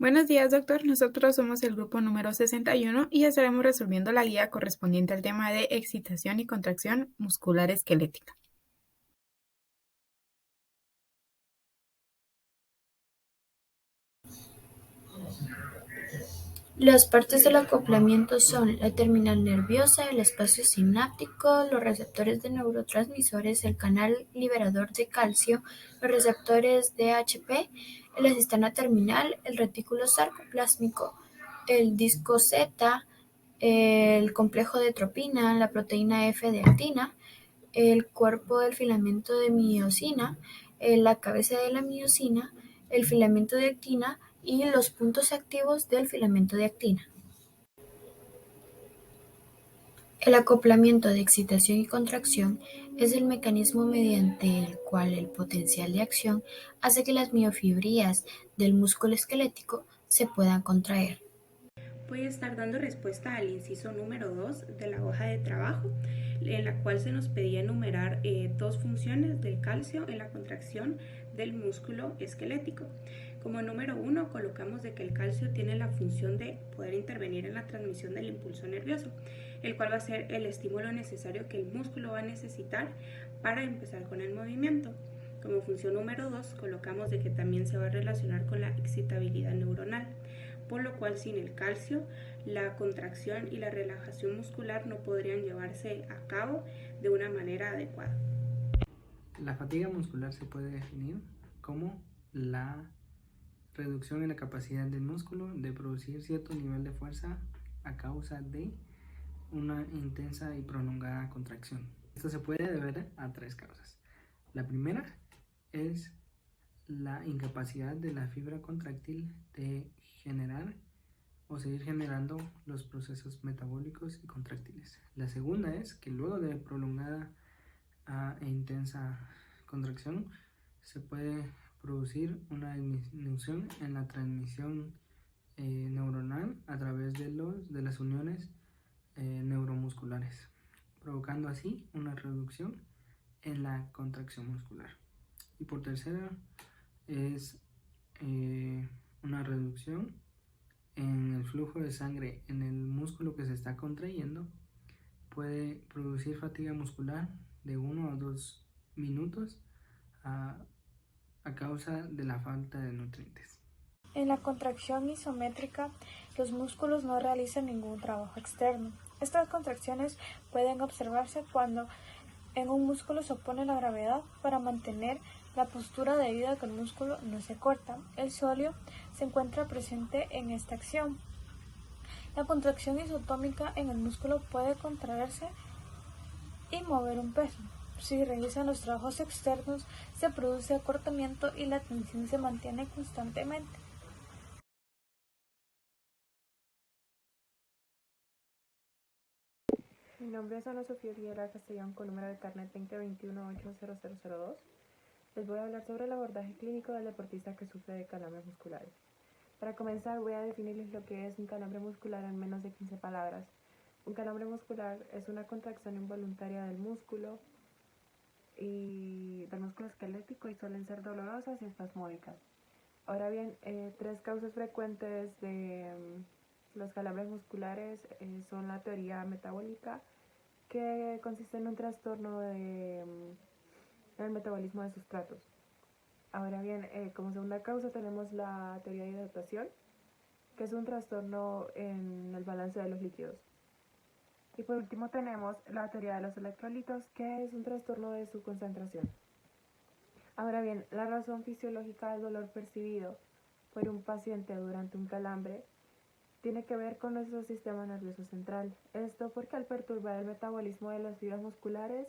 Buenos días, doctor. Nosotros somos el grupo número 61 y estaremos resolviendo la guía correspondiente al tema de excitación y contracción muscular esquelética. Las partes del acoplamiento son la terminal nerviosa, el espacio sináptico, los receptores de neurotransmisores, el canal liberador de calcio, los receptores de AHP, la cisterna terminal, el retículo sarcoplásmico, el disco Z, el complejo de tropina, la proteína F de actina, el cuerpo del filamento de miosina, la cabeza de la miosina, el filamento de actina y los puntos activos del filamento de actina. El acoplamiento de excitación y contracción es el mecanismo mediante el cual el potencial de acción hace que las miofibrillas del músculo esquelético se puedan contraer. Voy a estar dando respuesta al inciso número 2 de la hoja de trabajo, en la cual se nos pedía enumerar dos funciones del calcio en la contracción del músculo esquelético. Como número 1 colocamos de que el calcio tiene la función de poder intervenir en la transmisión del impulso nervioso, el cual va a ser el estímulo necesario que el músculo va a necesitar para empezar con el movimiento. Como función número 2 colocamos de que también se va a relacionar con la excitabilidad neuronal, por lo cual sin el calcio la contracción y la relajación muscular no podrían llevarse a cabo de una manera adecuada. La fatiga muscular se puede definir como la reducción en la capacidad del músculo de producir cierto nivel de fuerza a causa de una intensa y prolongada contracción. Esto se puede deber a tres causas. La primera es la incapacidad de la fibra contráctil de generar o seguir generando los procesos metabólicos y contráctiles. La segunda es que luego de prolongada e intensa contracción se puede producir una disminución en la transmisión neuronal a través de las uniones neuromusculares, provocando así una reducción en la contracción muscular. Y por tercera es una reducción en el flujo de sangre en el músculo que se está contrayendo. Puede producir fatiga muscular de 1 a 2 minutos a causa de la falta de nutrientes. En la contracción isométrica, los músculos no realizan ningún trabajo externo. Estas contracciones pueden observarse cuando en un músculo se opone la gravedad para mantener la postura debido a que el músculo no se corta. El solio se encuentra presente en esta acción. La contracción isotómica en el músculo puede contraerse y mover un peso. Si realizan los trabajos externos, se produce acortamiento y la tensión se mantiene constantemente. Mi nombre es Ana Sofía Riera Castellón, con número de carnet 2021-80002. Les voy a hablar sobre el abordaje clínico del deportista que sufre de calambres musculares. Para comenzar, voy a definirles lo que es un calambre muscular en menos de 15 palabras. Un calambre muscular es una contracción involuntaria del músculo esquelético y suelen ser dolorosas y espasmódicas. Ahora bien, tres causas frecuentes de los calambres musculares son la teoría metabólica, que consiste en un trastorno del metabolismo de sustratos. Ahora bien, como segunda causa tenemos la teoría de hidratación, que es un trastorno en el balance de los líquidos. Y por último tenemos la teoría de los electrolitos, que es un trastorno de su concentración. Ahora bien, la razón fisiológica del dolor percibido por un paciente durante un calambre tiene que ver con nuestro sistema nervioso central. Esto porque al perturbar el metabolismo de las fibras musculares,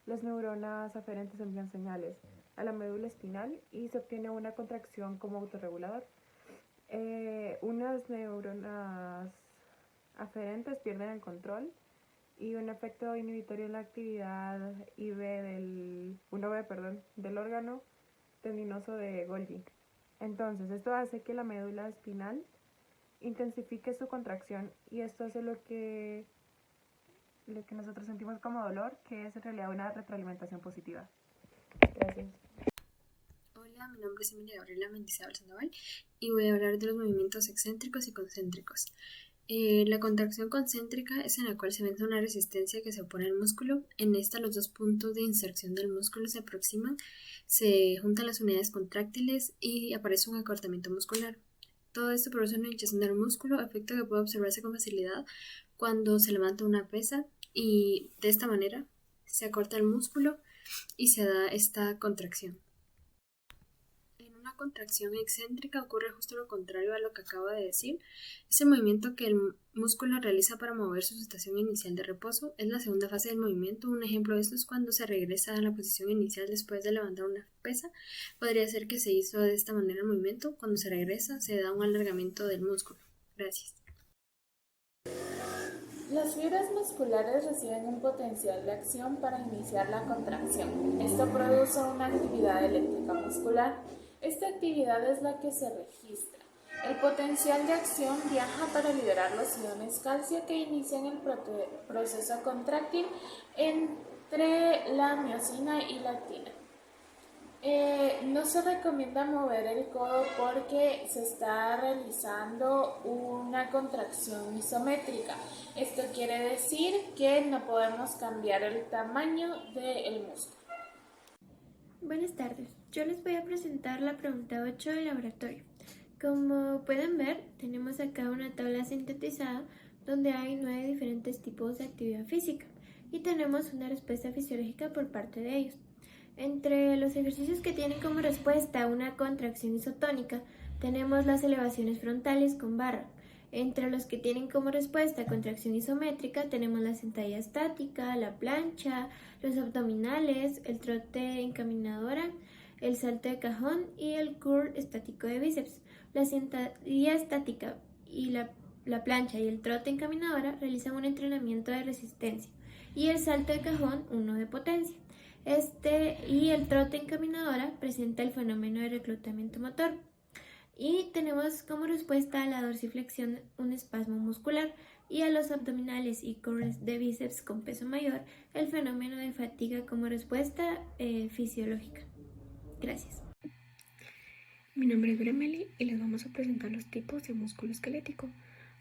las neuronas aferentes envían señales a la médula espinal y se obtiene una contracción como autorregulador. Unas neuronas aferentes pierden el control y un efecto inhibitorio en la actividad 1B del órgano tendinoso de Golgi. Entonces, esto hace que la médula espinal intensifique su contracción y esto hace lo que nosotros sentimos como dolor, que es en realidad una retroalimentación positiva. Gracias. Hola, Hola, mi nombre es Emilia Gabriela Mendizábal Sandoval y voy a hablar de los movimientos excéntricos y concéntricos. La contracción concéntrica es en la cual se vence una resistencia que se opone al músculo. En esta, los dos puntos de inserción del músculo se aproximan, se juntan las unidades contráctiles y aparece un acortamiento muscular. Todo esto produce una hinchazón del músculo, efecto que puede observarse con facilidad cuando se levanta una pesa, y de esta manera se acorta el músculo y se da esta contracción. En una contracción excéntrica ocurre justo lo contrario a lo que acabo de decir. Ese movimiento que el músculo realiza para mover su estación inicial de reposo es la segunda fase del movimiento. Un ejemplo de esto es cuando se regresa a la posición inicial después de levantar una pesa. Podría ser que se hizo de esta manera el movimiento. Cuando se regresa se da un alargamiento del músculo. Gracias. Las fibras musculares reciben un potencial de acción para iniciar la contracción. Esto produce una actividad eléctrica muscular. Esta actividad es la que se registra. El potencial de acción viaja para liberar los iones calcio que inician el proceso contráctil entre la miosina y la actina. No se recomienda mover el codo porque se está realizando una contracción isométrica. Esto quiere decir que no podemos cambiar el tamaño del músculo. Buenas tardes, yo les voy a presentar la pregunta 8 del laboratorio. Como pueden ver, tenemos acá una tabla sintetizada donde hay 9 diferentes tipos de actividad física y tenemos una respuesta fisiológica por parte de ellos. Entre los ejercicios que tienen como respuesta una contracción isotónica, tenemos las elevaciones frontales con barra. Entre los que tienen como respuesta contracción isométrica, tenemos la sentadilla estática, la plancha, los abdominales, el trote encaminadora, el salto de cajón y el curl estático de bíceps. La sentadilla estática y la plancha y el trote encaminadora realizan un entrenamiento de resistencia y el salto de cajón uno de potencia. Y el trote encaminadora presenta el fenómeno de reclutamiento motor. Y tenemos como respuesta a la dorsiflexión un espasmo muscular y a los abdominales y curls de bíceps con peso mayor el fenómeno de fatiga como respuesta fisiológica. Gracias. Mi nombre es Bremeli y les vamos a presentar los tipos de músculo esquelético.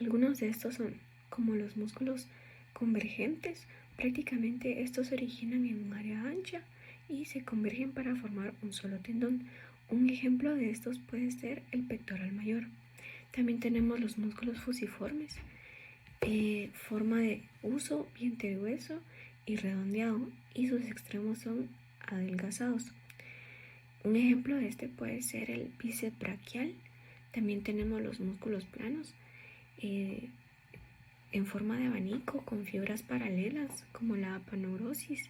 Algunos de estos son como los músculos convergentes. Prácticamente estos se originan en un área ancha y se convergen para formar un solo tendón. Un ejemplo de estos puede ser el pectoral mayor. También tenemos los músculos fusiformes, forma de huso, vientre grueso y redondeado, y sus extremos son adelgazados. Un ejemplo de este puede ser el bíceps braquial. También tenemos los músculos planos, en forma de abanico con fibras paralelas como la aponeurosis.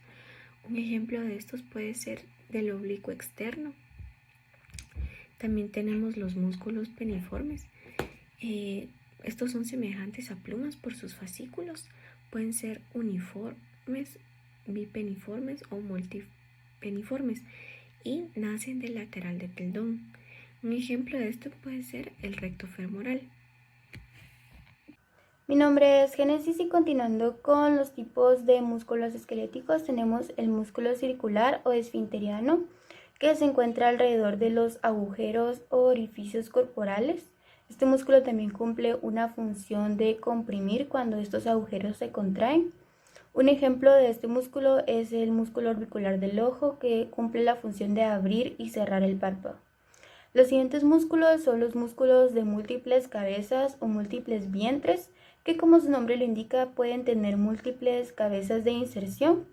Un ejemplo de estos puede ser del oblicuo externo. También tenemos los músculos peniformes. Estos son semejantes a plumas por sus fascículos. Pueden ser uniformes, bipeniformes o multipeniformes y nacen del lateral del tendón. Un ejemplo de esto puede ser el recto femoral. Mi nombre es Génesis y continuando con los tipos de músculos esqueléticos tenemos el músculo circular o esfinteriano, que se encuentra alrededor de los agujeros o orificios corporales. Este músculo también cumple una función de comprimir cuando estos agujeros se contraen. Un ejemplo de este músculo es el músculo orbicular del ojo, que cumple la función de abrir y cerrar el párpado. Los siguientes músculos son los músculos de múltiples cabezas o múltiples vientres, que como su nombre lo indica pueden tener múltiples cabezas de inserción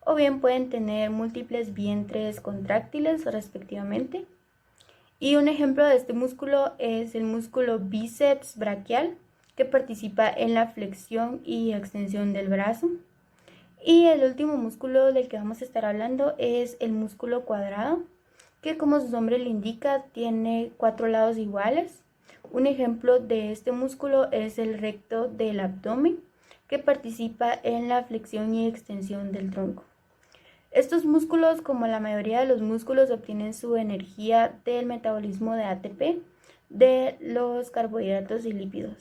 o bien pueden tener múltiples vientres contráctiles respectivamente. Y un ejemplo de este músculo es el músculo bíceps braquial, que participa en la flexión y extensión del brazo. Y el último músculo del que vamos a estar hablando es el músculo cuadrado, que como su nombre lo indica tiene 4 lados iguales. Un ejemplo de este músculo es el recto del abdomen, que participa en la flexión y extensión del tronco. Estos músculos, como la mayoría de los músculos, obtienen su energía del metabolismo de ATP, de los carbohidratos y lípidos.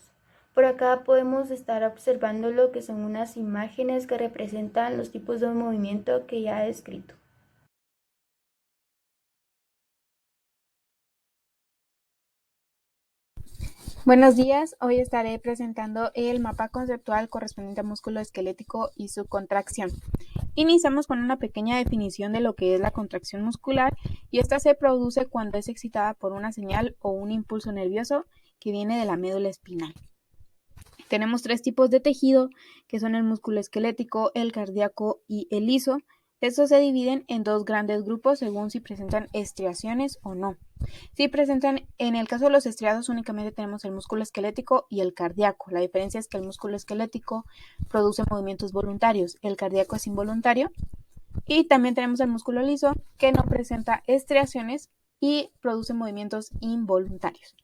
Por acá podemos estar observando lo que son unas imágenes que representan los tipos de movimiento que ya he descrito. Buenos días, hoy estaré presentando el mapa conceptual correspondiente a músculo esquelético y su contracción. Iniciamos con una pequeña definición de lo que es la contracción muscular y esta se produce cuando es excitada por una señal o un impulso nervioso que viene de la médula espinal. Tenemos 3 tipos de tejido que son el músculo esquelético, el cardíaco y el liso. Estos se dividen en 2 grandes grupos según si presentan estriaciones o no. Si presentan, en el caso de los estriados únicamente tenemos el músculo esquelético y el cardíaco. La diferencia es que el músculo esquelético produce movimientos voluntarios, el cardíaco es involuntario. Y también tenemos el músculo liso que no presenta estriaciones y produce movimientos involuntarios.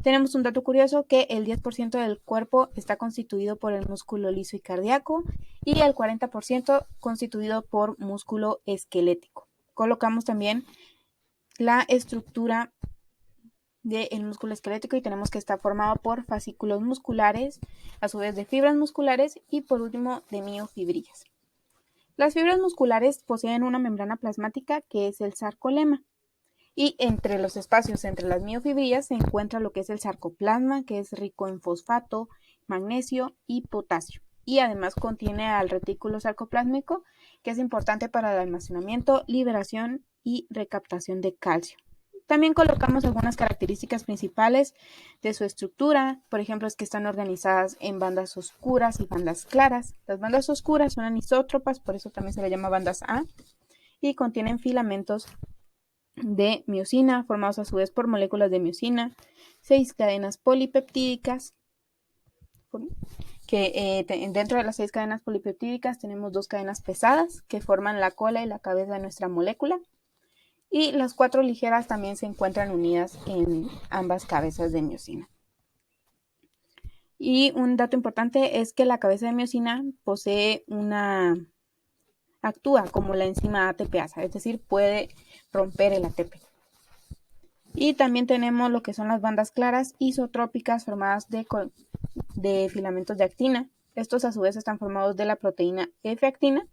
Tenemos un dato curioso que el 10% del cuerpo está constituido por el músculo liso y cardíaco y el 40% constituido por músculo esquelético. Colocamos también la estructura del músculo esquelético y tenemos que está formado por fascículos musculares, a su vez de fibras musculares y por último de miofibrillas. Las fibras musculares poseen una membrana plasmática que es el sarcolema. Y entre los espacios entre las miofibrillas se encuentra lo que es el sarcoplasma, que es rico en fosfato, magnesio y potasio. Y además contiene al retículo sarcoplásmico, que es importante para el almacenamiento, liberación y recaptación de calcio. También colocamos algunas características principales de su estructura. Por ejemplo, es que están organizadas en bandas oscuras y bandas claras. Las bandas oscuras son anisótropas, por eso también se le llama bandas A, y contienen filamentos de miosina, formados a su vez por moléculas de miosina, 6 cadenas polipeptídicas, que dentro de las 6 cadenas polipeptídicas tenemos 2 cadenas pesadas que forman la cola y la cabeza de nuestra molécula, y las 4 ligeras también se encuentran unidas en ambas cabezas de miosina. Y un dato importante es que la cabeza de miosina actúa como la enzima ATPasa, es decir, puede romper el ATP. Y también tenemos lo que son las bandas claras isotrópicas formadas de filamentos de actina. Estos a su vez están formados de la proteína F-actina,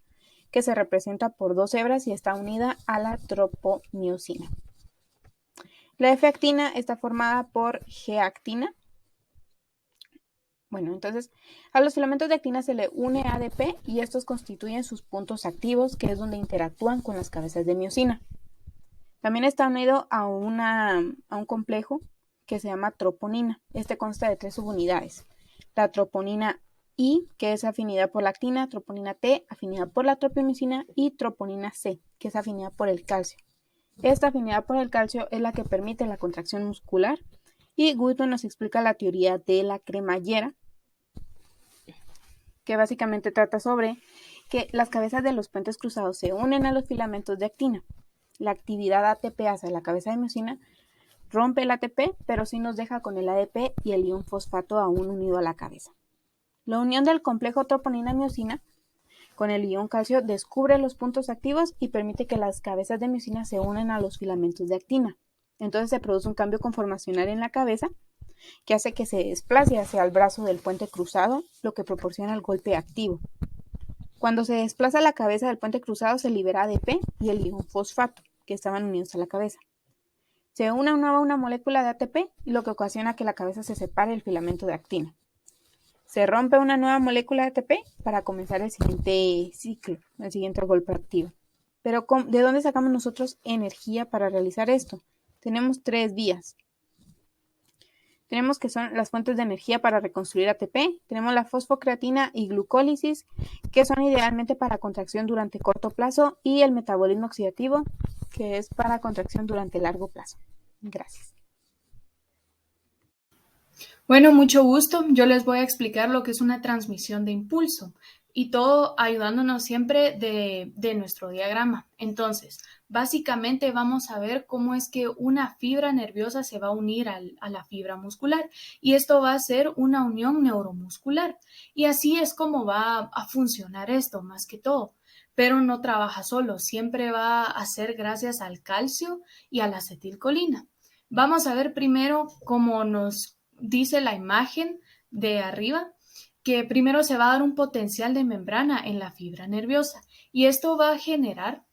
que se representa por 2 hebras y está unida a la tropomiosina. La F-actina está formada por G-actina. Bueno, entonces a los filamentos de actina se le une ADP y estos constituyen sus puntos activos, que es donde interactúan con las cabezas de miosina. También está unido a un complejo que se llama troponina. Este consta de 3 subunidades. La troponina I, que es afinidad por la actina, troponina T, afinidad por la tropomiosina, y troponina C, que es afinidad por el calcio. Esta afinidad por el calcio es la que permite la contracción muscular, y Goodwin nos explica la teoría de la cremallera, que básicamente trata sobre que las cabezas de los puentes cruzados se unen a los filamentos de actina. La actividad ATPasa de la cabeza de miosina rompe el ATP, pero sí nos deja con el ADP y el ion fosfato aún unido a la cabeza. La unión del complejo troponina-miosina con el ion calcio descubre los puntos activos y permite que las cabezas de miosina se unan a los filamentos de actina. Entonces se produce un cambio conformacional en la cabeza que hace que se desplace hacia el brazo del puente cruzado, lo que proporciona el golpe activo. Cuando se desplaza la cabeza del puente cruzado se libera ADP y el ion fosfato, que estaban unidos a la cabeza. Se une una molécula de ATP, lo que ocasiona que la cabeza se separe del filamento de actina. Se rompe una nueva molécula de ATP para comenzar el siguiente ciclo, el siguiente golpe activo. Pero ¿de dónde sacamos nosotros energía para realizar esto? Tenemos 3 vías. Tenemos que son las fuentes de energía para reconstruir ATP, tenemos la fosfocreatina y glucólisis, que son idealmente para contracción durante corto plazo, y el metabolismo oxidativo, que es para contracción durante largo plazo. Gracias. Bueno, mucho gusto. Yo les voy a explicar lo que es una transmisión de impulso y todo ayudándonos siempre de nuestro diagrama. Entonces, básicamente vamos a ver cómo es que una fibra nerviosa se va a unir a la fibra muscular y esto va a ser una unión neuromuscular y así es como va a funcionar esto más que todo. Pero no trabaja solo, siempre va a ser gracias al calcio y a la acetilcolina. Vamos a ver primero cómo nos dice la imagen de arriba, que primero se va a dar un potencial de membrana en la fibra nerviosa y esto va a generar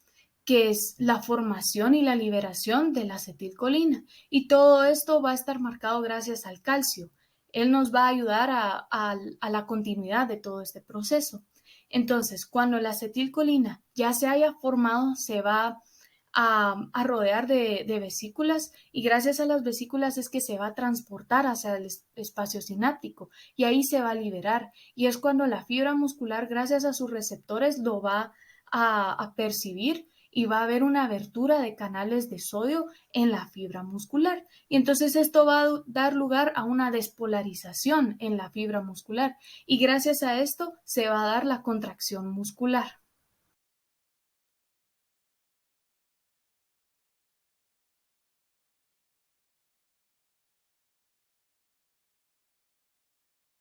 que es la formación y la liberación de la acetilcolina y todo esto va a estar marcado gracias al calcio. Él nos va a ayudar a la continuidad de todo este proceso. Entonces, cuando la acetilcolina ya se haya formado, se va a rodear de vesículas, y gracias a las vesículas es que se va a transportar hacia el espacio sináptico y ahí se va a liberar, y es cuando la fibra muscular, gracias a sus receptores, lo va a percibir, y va a haber una abertura de canales de sodio en la fibra muscular, y entonces esto va a dar lugar a una despolarización en la fibra muscular, y gracias a esto se va a dar la contracción muscular.